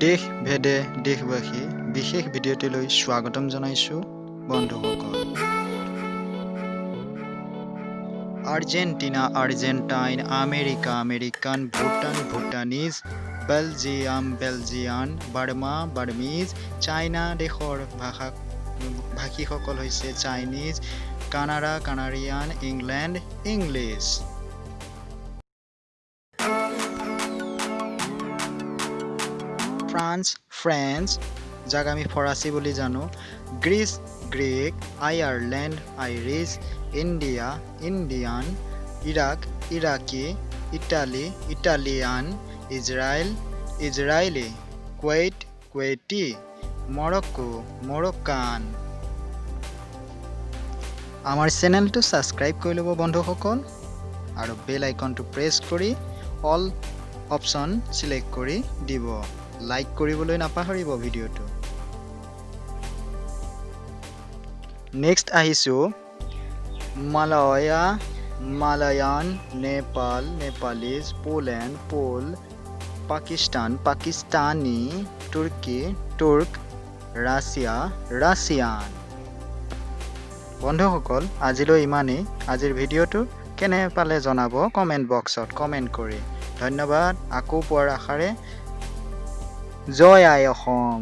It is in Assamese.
দেশ ভেদে দেশবাসী বিশেষ ভিডিঅ'টিলৈ স্বাগতম জনাইছোঁ বন্ধুসকল। Argentina Argentine, America American, Bhutan Bhutanese, Belgium Belgian, Burma Burmese, China দেশৰ ভাষীসকল হৈছে Chinese, Canada Canadian, England English. France French, যাক আমি ফৰাচী বুলি জানো, Greece Greek, Ireland Irish, India Indian, Iraq Iraqi, Italy Italian, Israel Israeli, Kuwait Kuwaiti, Morocco Moroccan. আমাৰ চেনেলটো ছাবস্ক্ৰাইব কৰি ল'ব বন্ধুসকল, আৰু বেল আইকনটো প্ৰেছ কৰি অল অপশ্যন চিলেক্ট কৰি দিব। লাইক কৰিবলৈ নাপাহৰিব ভিডিঅ'টো। নেক্সট আহিছোঁ Malaya Malayan, Nepal Nepalese, Poland pole, Pakistan Pakistani, তুৰ্কী তুৰ্ক, ৰাছিয়া ৰাছিয়ান। বন্ধুসকল আজিলৈ ইমানেই। আজিৰ ভিডিঅ'টো কেনে পালে জনাব কমেণ্ট বক্সত কমেণ্ট কৰি। ধন্যবাদ। আকৌ পোৱাৰ আশাৰে জয় আই অসম।